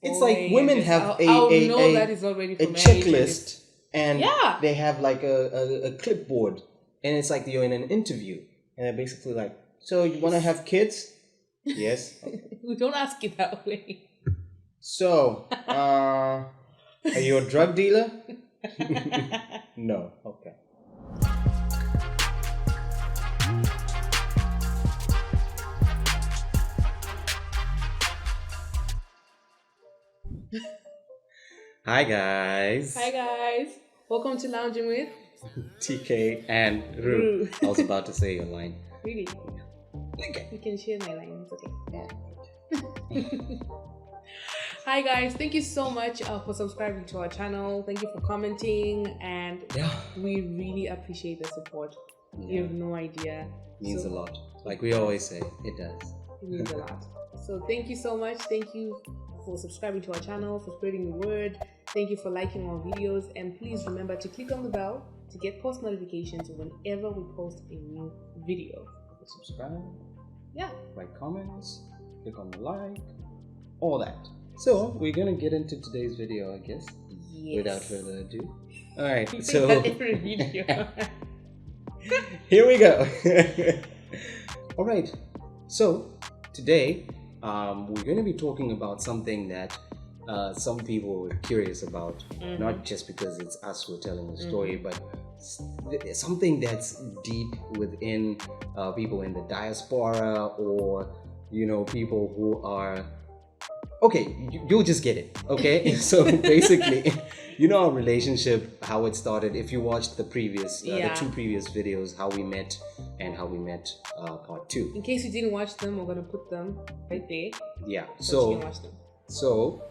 It's like women have I'll know that is already a for checklist, and Yeah. they have like a clipboard, and it's like you're in an interview, and they're basically like, so you want to have kids? Yes. We don't ask it that way. So, are you a drug dealer? No. Okay. Hi guys. Hi guys. Welcome to Lounging with TK and Ru. Ru. I was about to say your line. Really? Okay. You can share my line. It's okay. Hi guys. Thank you so much for subscribing to our channel. Thank you for commenting, and we really appreciate the support. You have no idea. Means a lot. Like we always say, it does. It means a lot. So thank you so much. Thank you for subscribing to our channel, for spreading the word. Thank you for liking our videos, and please remember to click on the bell to get post notifications whenever we post a new video. Subscribe. Yeah. Write comments. Click on the like. All that. So we're gonna get into today's video, I guess. Yes. Without further ado. All right. We So say that every video. here we go. All right. So today we're going to be talking about something that some people are curious about, not just because it's us who are telling the story, but something that's deep within people in the diaspora, or people who are you'll just get it. Okay. So basically, our relationship, how it started. If you watched the previous the two previous videos, how we met and how we met part 2. In case you didn't watch them, we're gonna put them right there. Yeah. So you can watch them. So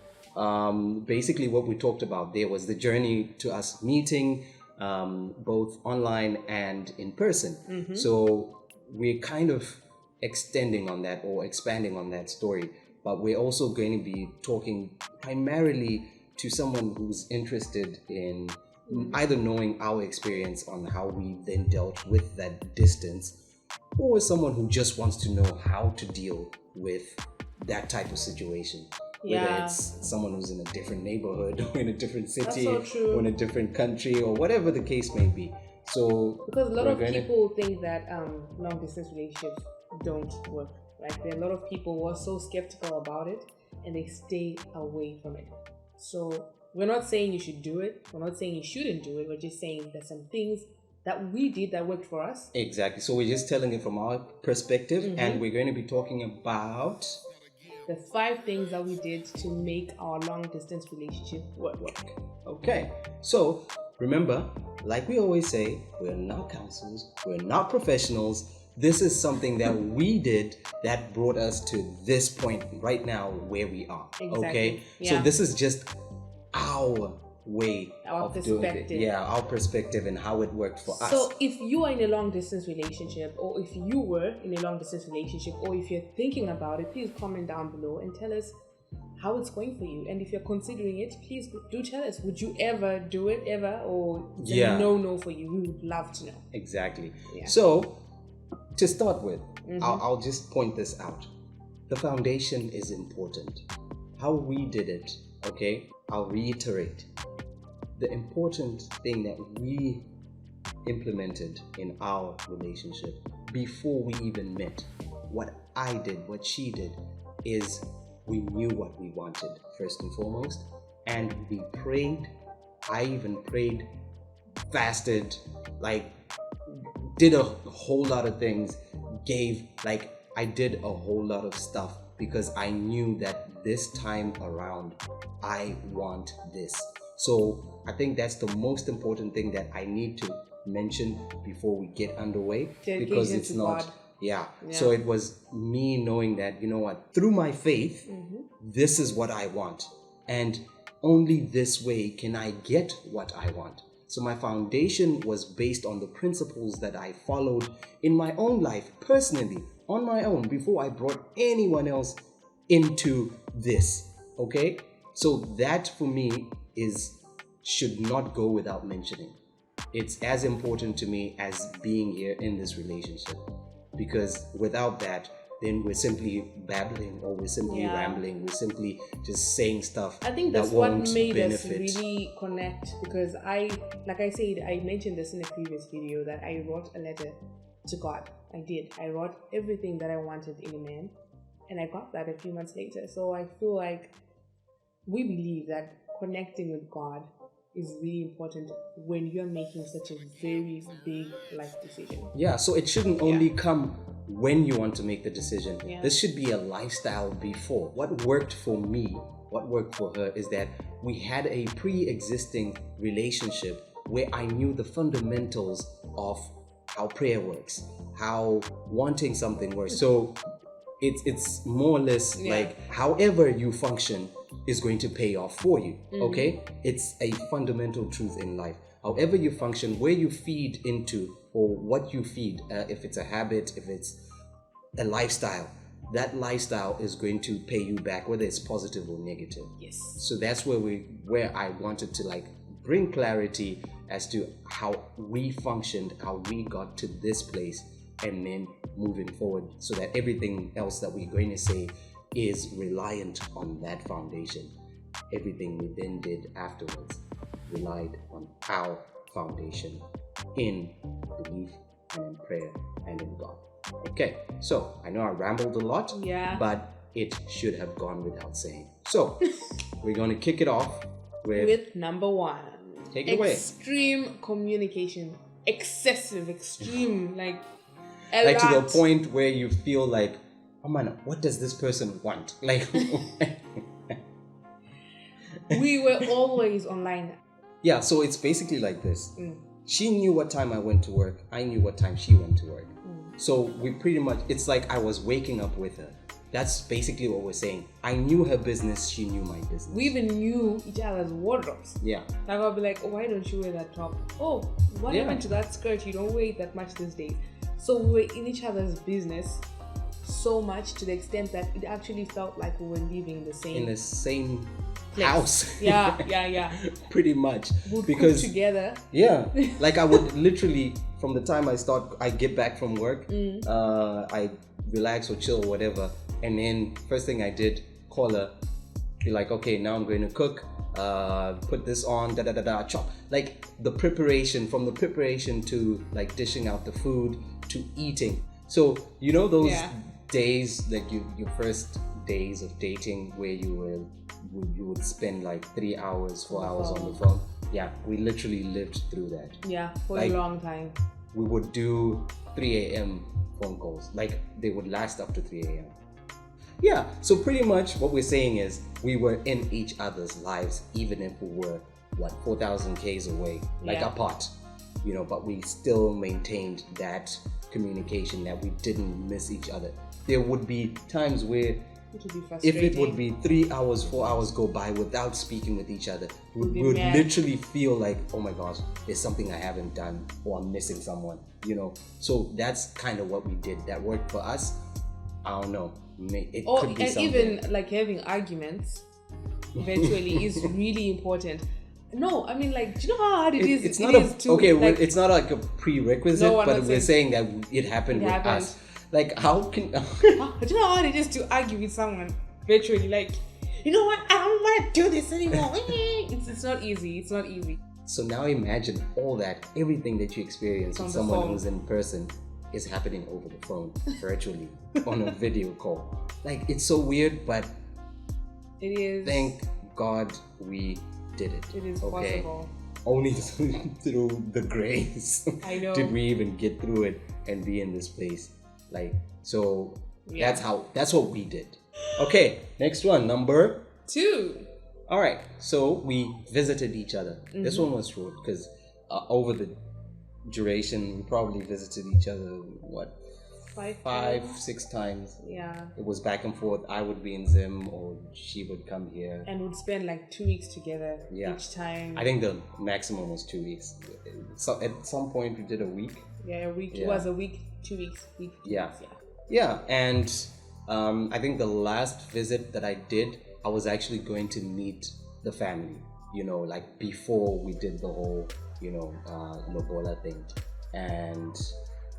basically what we talked about there was the journey to us meeting both online and in person. So we're kind of extending on that or expanding on that story, but we're also going to be talking primarily to someone who's interested in either knowing our experience on how we then dealt with that distance, or someone who just wants to know how to deal with that type of situation. Whether it's someone who's in a different neighborhood or in a different city or in a different country or whatever the case may be. So because a lot of people think that long distance relationships don't work. Like there are a lot of people who are so skeptical about it and they stay away from it. So we're not saying you should do it. We're not saying you shouldn't do it. We're just saying there's some things that we did that worked for us. Exactly. So we're just telling it from our perspective, and we're going to be talking about the 5 things that we did to make our long distance relationship work. Okay. So remember, like we always say, we're not counselors, we're not professionals. This is something that we did that brought us to this point right now where we are. Exactly. Okay. Yeah. So this is just our way our of perspective. doing it. Yeah, our perspective and how it worked for us. So if you are in a long distance relationship, or if you were in a long distance relationship, or if you're thinking about it, please comment down below and tell us how it's going for you. And if you're considering it, please do tell us. Would you ever do it or is it a no for you? We would love to know. Exactly. Yeah. So to start with, I'll just point this out. The foundation is important. How we did it, okay? I'll reiterate. The important thing that we implemented in our relationship before we even met, what I did, what she did, is we knew what we wanted first and foremost, and we prayed. I even prayed, fasted, like did a whole lot of things, I did a whole lot of stuff because I knew that this time around I want this. So I think that's the most important thing that I need to mention before we get underway, because it's not yeah. So it was me knowing that, through my faith, this is what I want, and only this way can I get what I want. So my foundation was based on the principles that I followed in my own life, personally, on my own, before I brought anyone else into this. Okay? So that for me should not go without mentioning. It's as important to me as being here in this relationship, because without that, then we're simply babbling, or we're simply rambling, we're simply just saying stuff. I think that's what made us really connect, because like I said, I mentioned this in a previous video, that I wrote a letter to God. I wrote everything that I wanted in a man, and I got that a few months later. So I feel like we believe that connecting with God is really important when you're making such a very big life decision. Yeah, so it shouldn't only come when you want to make the decision. This should be a lifestyle before. What worked for me, what worked for her, is that we had a pre-existing relationship where I knew the fundamentals of how prayer works, how wanting something works. So it's more or less like however you function is going to pay off for you. Okay, it's a fundamental truth in life. However you function, where you feed into, or what you feed, if it's a habit, if it's a lifestyle, that lifestyle is going to pay you back, whether it's positive or negative. Yes. So that's where I wanted to like bring clarity as to how we functioned, how we got to this place, and then moving forward, so that everything else that we're going to say is reliant on that foundation. Everything we then did afterwards relied on our foundation in belief and in prayer and in God. Okay, so I know I rambled a lot, but it should have gone without saying. So we're going to kick it off with number 1. Take it away. Extreme communication. Excessive, extreme, like to the point where you feel like, oh man, what does this person want? Like, we were always online. Yeah, so it's basically like this. She knew what time I went to work. I knew what time she went to work. So we pretty much, it's like I was waking up with her. That's basically what we're saying. I knew her business, she knew my business. We even knew each other's wardrobes. Yeah. Like I'll be like, oh, why don't you wear that top? Oh, what happened to that skirt? You don't wear it that much these days. So we were in each other's business so much, to the extent that it actually felt like we were living in the same place. House. Yeah. Pretty much. We'd cook together. Yeah. Like I would literally, from the time I get back from work, I relax or chill or whatever, and then first thing I did, call her, be like, okay, now I'm going to cook, put this on, chop. Like the preparation, from the preparation to like dishing out the food to eating. So you know those days, like your first days of dating, where you would spend like 3 hours, 4 hours on the phone. Yeah, we literally lived through that. Yeah, for a long time. We would do 3 a.m. phone calls. Like they would last up to 3 a.m. Yeah, so pretty much what we're saying is we were in each other's lives, even if we were 4,000 k's away, like apart, but we still maintained that communication, that we didn't miss each other. There would be times where if it would be 3 hours, 4 hours go by without speaking with each other, we would literally feel like, oh my gosh, there's something I haven't done, or I'm missing someone, So that's kind of what we did. That worked for us. I don't know. It could be something. Even like having arguments eventually is really important. No, I mean, like, do you know how hard it is? It's not it's not like a prerequisite, but we're saying that it happened with us. Like, how can... do you know how hard it is to argue with someone virtually? Like, you know what? I don't want to do this anymore. It's not easy. It's not easy. So now imagine all that, everything that you experience with someone who's in person is happening over the phone, virtually, on a video call. Like, it's so weird, but... It is. Thank God we did it. It is possible. Only through the grace did we even get through it and be in this place. Like, so that's what we did. Okay, next one, number 2. All right, so we visited each other. This one was short because over the duration, we probably visited each other, 5-6 times. Yeah. It was back and forth. I would be in Zim, or she would come here. And we'd spend like 2 weeks together each time. I think the maximum was 2 weeks. So at some point we did a week. Yeah, a week. Yeah. It was a week, 2 weeks. Yeah. And I think the last visit that I did, I was actually going to meet the family, like before we did the whole, Lobola thing. And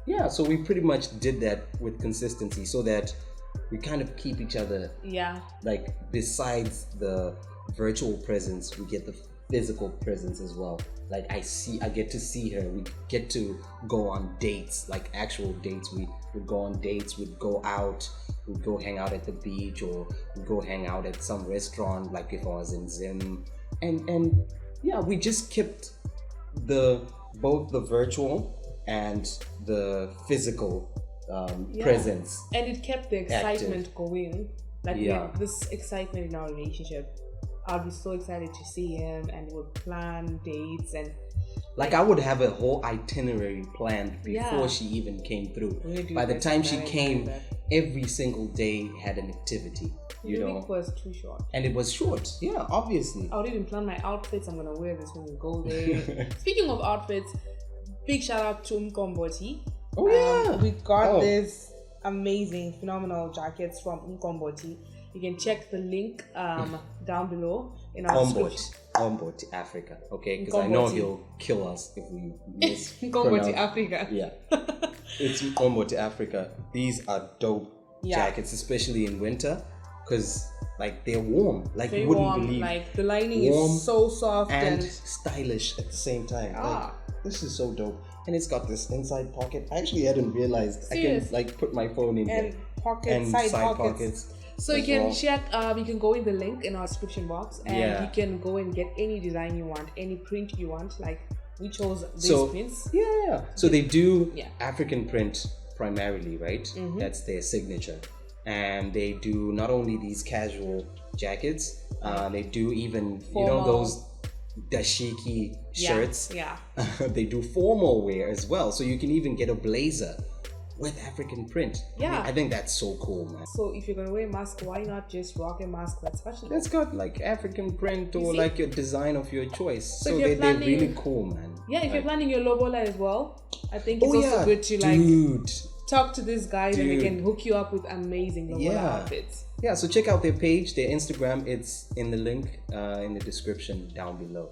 Yeah, so we pretty much did that with consistency so that we kind of keep each other. Yeah. Like, besides the virtual presence, we get the physical presence as well. Like, I get to see her. We get to go on dates, like actual dates. We would go on dates, we'd go out, we'd go hang out at the beach, or we'd go hang out at some restaurant, like if I was in Zim. And yeah, we just kept both the virtual and the physical presence. And it kept the excitement active. Going. Like this excitement in our relationship. I'll be so excited to see him, and we'll plan dates and like I would have a whole itinerary planned before she even came through. By the time she came, every single day had an activity. You know, it was too short. And it was short, yeah, obviously. I would even plan my outfits. I'm gonna wear this when we go there. Speaking of outfits, big shout out to Mqomboti. Oh yeah, we got this amazing, phenomenal jackets from Mqomboti. You can check the link down below in our description. Mqomboti Africa, okay? Because I know he'll kill us if we miss Mqomboti Africa. Yeah, it's Mqomboti Africa. These are dope jackets, especially in winter, because like they're warm. Like you wouldn't believe. Like the lining is so soft and stylish at the same time. Like, this is so dope. And it's got this inside pocket. I actually hadn't realized I can like put my phone in and there. Pockets, side pockets. So you can check, you can go in the link in our description box, and you can go and get any design you want, any print you want. Like we chose these prints. Yeah. So they do African print primarily, right? Mm-hmm. That's their signature. And they do not only these casual jackets, they do even formal. Those dashiki shirts. Yeah. They do formal wear as well. So you can even get a blazer with African print. Yeah. I think that's so cool, man. So if you're gonna wear a mask, why not just rock a mask that's fashionable? That's got like African print or like your design of your choice. So they're really cool, man. Yeah, if you're planning your lobola as well, I think it's also good to like talk to these guys and they can hook you up with amazing lobola outfits. Yeah, so check out their page, their Instagram. It's in the link in the description down below.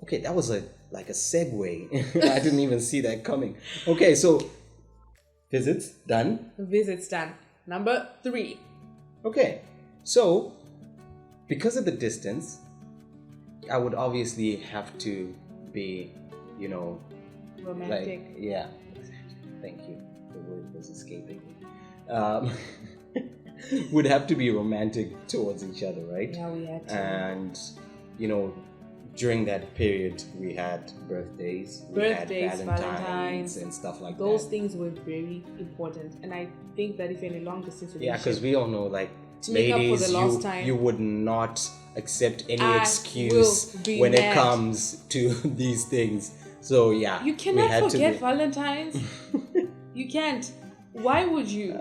Okay, that was a segue. I didn't even see that coming. Okay, so visits done. Number 3. Okay, so because of the distance, I would obviously have to be, romantic. Exactly. Thank you. The word was escaping me. Would have to be romantic towards each other, right? Yeah, we had to. And during that period, we had birthdays, Valentine's, and stuff like that. Those things were very important, and I think that if you're in a long distance relationship, yeah, because we all know, like, ladies, you would not accept any excuse when it comes to these things. So yeah, you cannot forget Valentine's. You can't. Why would you?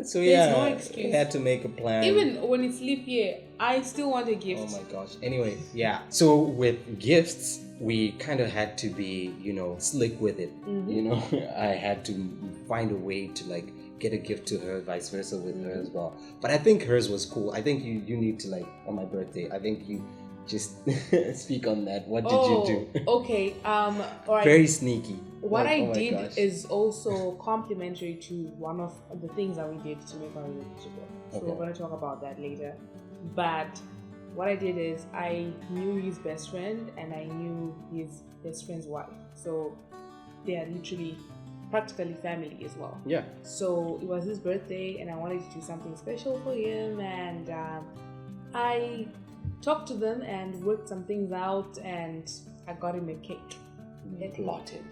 So there's no excuse. We had to make a plan. Even when it's leap year, I still want a gift. Oh my gosh. Anyway, yeah. So with gifts, we kind of had to be, slick with it. Mm-hmm. I had to find a way to like get a gift to her, vice versa with her as well. But I think hers was cool. I think you need to, like, on my birthday, I think you just speak on that. What did you do? Okay. All right. Very sneaky. What I did is also complementary to one of the things that we did to make our relationship work. So we're going to talk about that later. But what I did is I knew his best friend and I knew his best friend's wife. So they are literally practically family as well. Yeah. So it was his birthday and I wanted to do something special for him, and I talked to them and worked some things out, and I got him a cake. Plotted.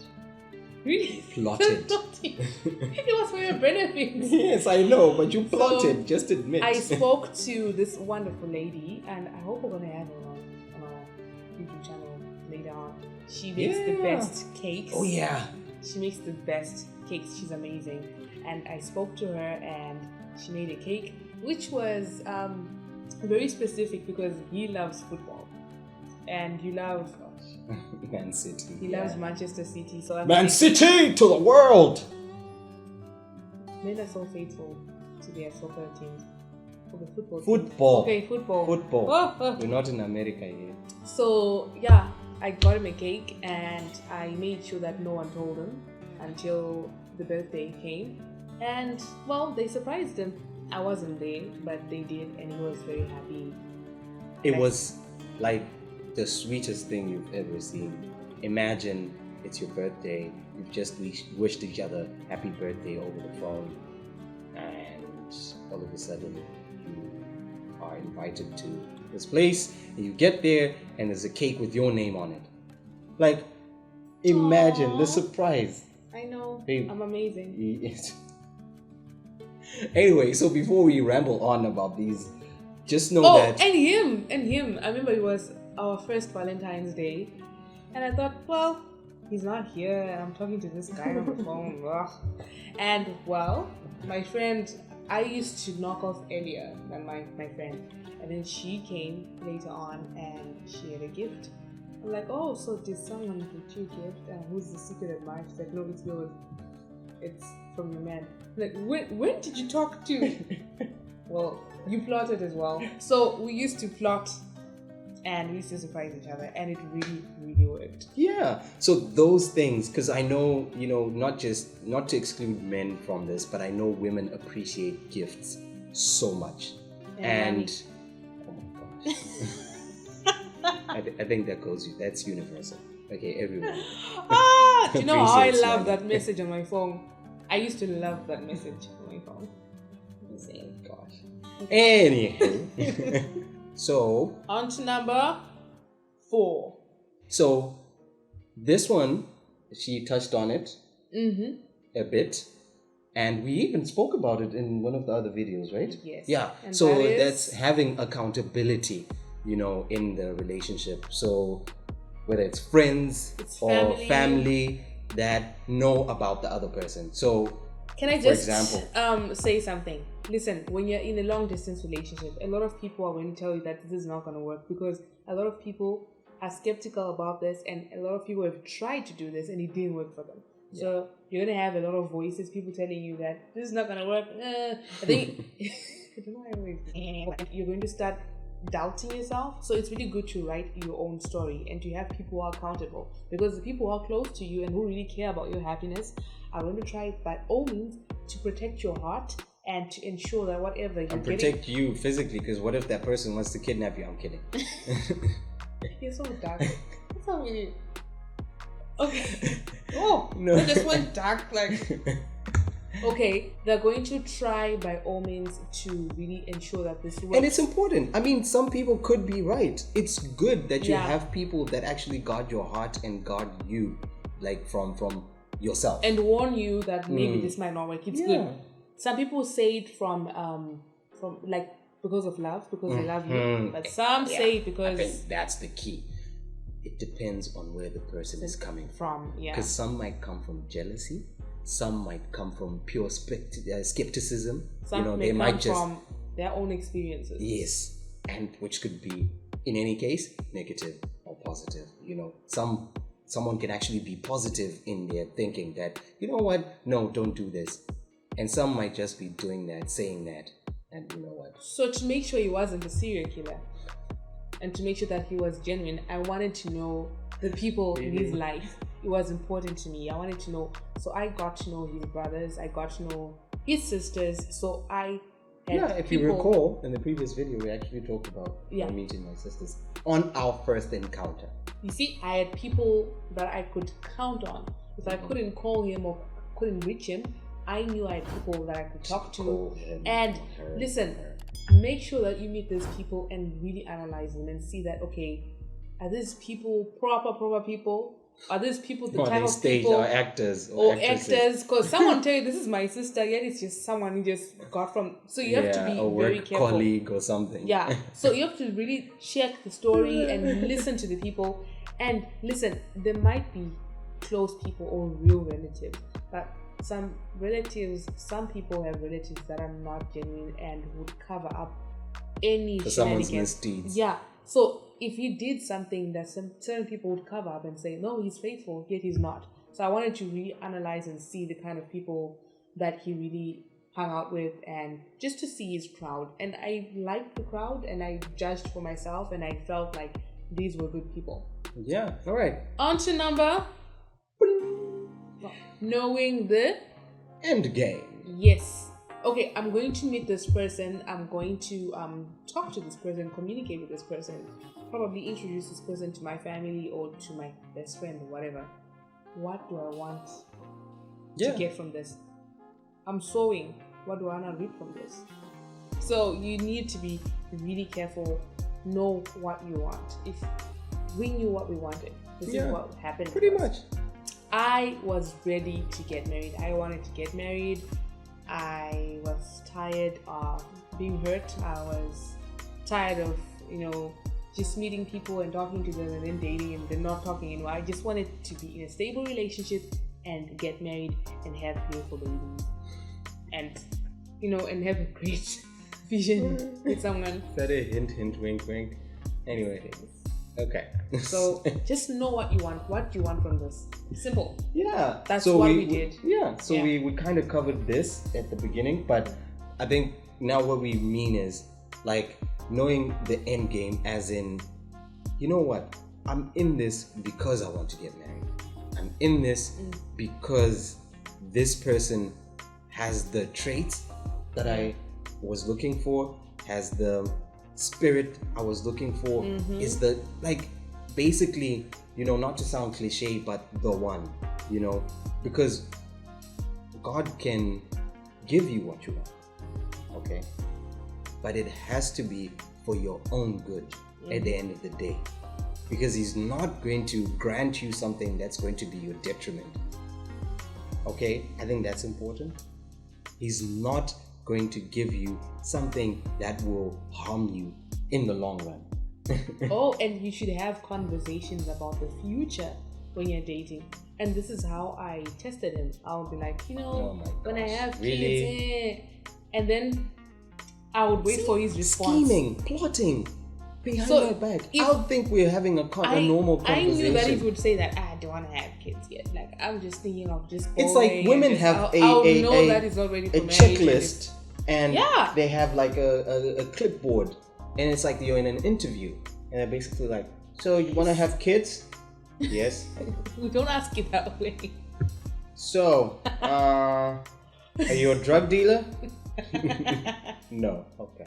Really? Plotted. It was for your benefit. Yes, I know, but you plotted. So, just admit. I spoke to this wonderful lady, and I hope we're gonna have her on our YouTube channel later on. She makes the best cakes. Oh yeah. She makes the best cakes. She's amazing. And I spoke to her, and she made a cake, which was very specific because he loves football, and you love Man City. He loves Manchester City. So Man City to the world. Men are so faithful to their soccer teams. For the football. Football. Okay, football. We're not in America yet. So yeah, I got him a cake and I made sure that no one told him. until the birthday came. And, well, they surprised him. I wasn't there, but they did, and he was very happy. It was like the sweetest thing you've ever seen. Imagine it's your birthday, you've just wished each other happy birthday over the phone, and all of a sudden you are invited to this place, and you get there, and there's a cake with your name on it. Like, imagine Aww. the surprise. I know. Babe. I'm amazing. Anyway, so before we ramble on about these, just know that... and him. I remember it was our first Valentine's Day, and I thought, well, he's not here, and I'm talking to this guy on the phone. Ugh. And, well, my friend, I used to knock off earlier than my friend, and then she came later on, and she had a gift. I'm like, oh, so did someone get you a gift? And who's the secret admirer? She's like, no, it's yours. It's from your man. I'm like, when did you talk to? Well, you plotted as well. So we used to plot, and we used to surprise each other, and it really, really worked. Yeah. So those things, because I know, not to exclude men from this, but I know women appreciate gifts so much. And oh my gosh. I think that's universal. Okay, everyone. Do you know how I love that message on my phone? I used to love that message on my phone. Oh gosh. Anywho. So on to number 4. So this one, she touched on it a bit, and we even spoke about it in one of the other videos, right? Yes. Yeah. And so that's having accountability, in the relationship. So whether it's friends or family that know about the other person. So can I just, for example, say something? Listen, when you're in a long distance relationship, a lot of people are going to tell you that this is not going to work, because a lot of people are skeptical about this, and a lot of people have tried to do this and it didn't work for them. Yeah. So you're going to have a lot of voices, people telling you that this is not going to work. I think you're going to start doubting yourself. So it's really good to write your own story and to have people who are accountable, because the people who are close to you and who really care about your happiness are going to try by all means to protect your heart and to ensure that whatever you're protect you physically, because what if that person wants to kidnap you? I'm kidding. You're so dark. That's not really... Okay. Oh, no. I just went dark, like... Okay, they're going to try by all means to really ensure that this works. And it's important. I mean, some people could be right. It's good that you have people that actually guard your heart and guard you, like from yourself. And warn you that maybe this might not work. It's good. Some people say it from like because of love, because they love you. But some say it because... I think that's the key. It depends on where the person is coming from. Because some might come from jealousy. Some might come from pure skepticism. Some they might come from their own experiences. Yes, and which could be, in any case, negative or positive. Someone can actually be positive in their thinking that, you know what, no, don't do this. And some might just be doing that, saying that, and you know what. So to make sure he wasn't a serial killer, and to make sure that he was genuine, I wanted to know the people in his life. It was important to me. I wanted to know. So I got to know his brothers. I got to know his sisters. So I had if you recall, in the previous video, we actually talked about meeting my sisters on our first encounter. You see, I had people that I could count on. If I couldn't call him or couldn't reach him, I knew I had people that I could talk to. And listen, make sure that you meet those people and really analyze them and see that, okay, are these people proper people? Are these people the type of people or actors or actors? Because someone tell you this is my sister, yet it's just someone you just got from. So you have to be very careful. Colleague or something. Yeah. So you have to really check the story and listen to the people. And listen, there might be close people or real relatives, but some people have relatives that are not genuine and would cover up any someone's misdeeds. Yeah. So if he did something that certain people would cover up and say, no, he's faithful, yet he's not. So I wanted to really analyze and see the kind of people that he really hung out with, and just to see his crowd. And I liked the crowd, and I judged for myself, and I felt like these were good people. Yeah, all right. On to number... Knowing the end game. Yes. Okay, I'm going to meet this person. I'm going to talk to this person, communicate with this person, probably introduce this person to my family or to my best friend or whatever. What do I want to get from this? I'm sowing. What do I want to reap from this? So you need to be really careful. Know what you want. If we knew what we wanted, this is what happened. Pretty much. I was ready to get married. I wanted to get married. I was tired of being hurt. I was tired of, just meeting people and talking to them and then dating and then not talking anymore. I just wanted to be in a stable relationship and get married and have beautiful babies. And, and have a great vision with someone. Is that a hint, hint, wink, wink? Anyway. Okay. So just know what you want. What do you want from this? Simple. Yeah. That's what we did. Yeah. So we kind of covered this at the beginning, but I think now what we mean is like knowing the end game, as in, you know what? I'm in this because I want to get married. I'm in this because this person has the traits that I was looking for, has the spirit I was looking for, is the, like, basically, not to sound cliche, but the one, because God can give you what you want, okay? But it has to be for your own good at the end of the day, because He's not going to grant you something that's going to be your detriment, okay? I think that's important. He's not going to give you something that will harm you in the long run. And you should have conversations about the future when you're dating. And this is how I tested him. I'll be like, when I have kids, and then I would wait for his response. Scheming, plotting behind my back. I don't think we're having a normal conversation. I knew that he would say that I don't want to have kids yet. Like, I'm just thinking of just. It's like women have a checklist, and they have like a clipboard, and it's like you're in an interview, and they're basically like, so you want to have kids? Yes. We don't ask it that way. So, are you a drug dealer? No. Okay.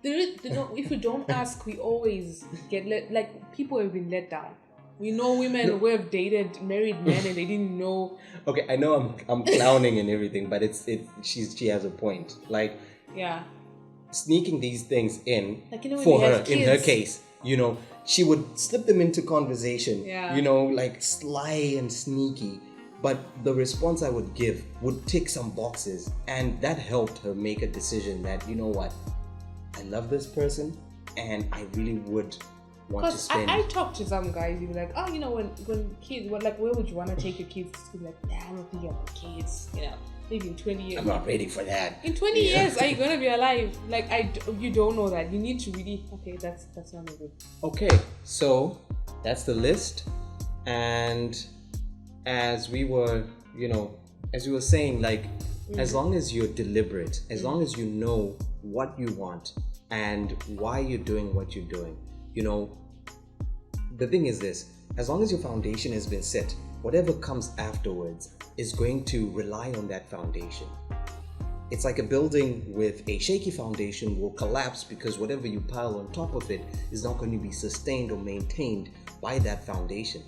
If we don't ask, we always get people have been let down. We know women who have dated married men and they didn't know. Okay, I know I'm clowning and everything, but she has a point. Like, sneaking these things in for her, in her case, she would slip them into conversation, like sly and sneaky. But the response I would give would tick some boxes, and that helped her make a decision that, you know what, I love this person, and I really would want to spend. I talked to some guys, you'd be like, when kids, where would you want to take your kids? You'd be like, I don't think about kids, maybe in 20 years. I'm not ready for that. In 20 years, are you going to be alive? You don't know that. You need to really, that's not good. Okay, so that's the list. And as we were saying, as long as you're deliberate, as long as you know what you want and why you're doing what you're doing, the thing is this: as long as your foundation has been set, whatever comes afterwards is going to rely on that foundation. It's like a building with a shaky foundation will collapse because whatever you pile on top of it is not going to be sustained or maintained by that foundation.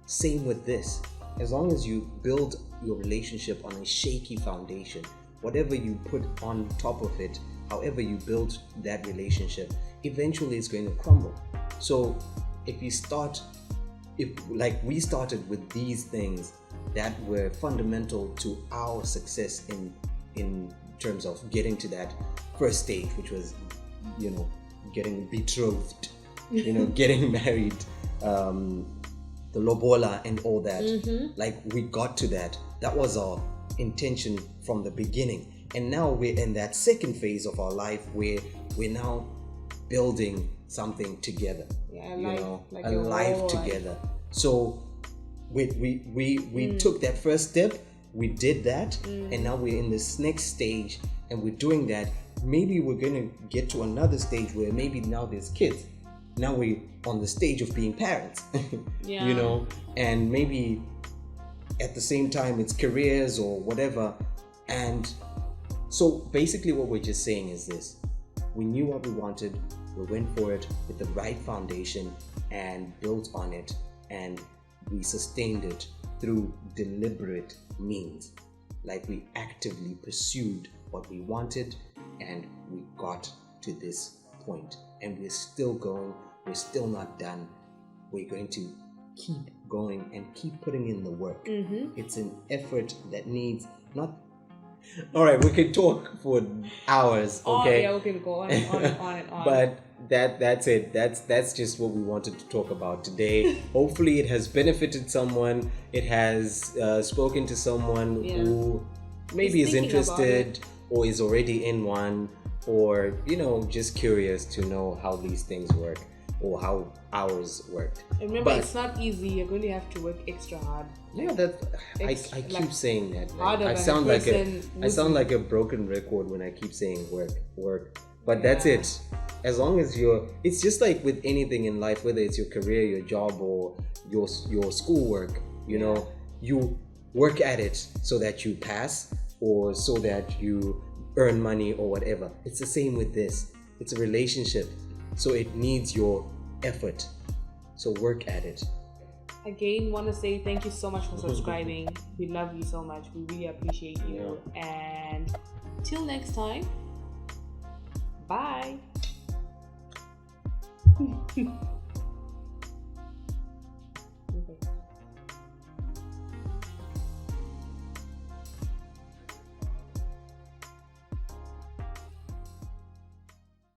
Same with this. As long as you build your relationship on a shaky foundation, whatever you put on top of it, however you build that relationship, eventually it's going to crumble. So if we started with these things that were fundamental to our success in terms of getting to that first stage, which was, getting betrothed, getting married, the lobola and all that. We got to that. That was our intention from the beginning. And now we're in that second phase of our life where we're now building something together. A life together. So we took that first step, we did that, and now we're in this next stage and we're doing that. Maybe we're going to get to another stage where maybe now there's kids. Now we're on the stage of being parents, and maybe at the same time it's careers or whatever. And so basically what we're just saying is this: we knew what we wanted, we went for it with the right foundation and built on it, and we sustained it through deliberate means. Like, we actively pursued what we wanted, and we got to this point, and we're still going. We're still not done. We're going to keep going and keep putting in the work. It's an effort that needs not. All right, we could talk for hours. Okay. Oh yeah, we can go on and on and on and on. But that's it. That's just what we wanted to talk about today. Hopefully, it has benefited someone. It has spoken to someone who maybe is interested or is already in one, or just curious to know how these things work or how ours worked. And remember, it's not easy. You're going to have to work extra hard. Yeah, I keep saying that. I sound like a broken record when I keep saying work. But that's it. As long as it's just like with anything in life, whether it's your career, your job, or your schoolwork, you work at it so that you pass or so that you earn money or whatever. It's the same with this. It's a relationship, so it needs your effort. So work at it. Again, want to say thank you so much for subscribing. We love you so much. We really appreciate you. And till next time, bye.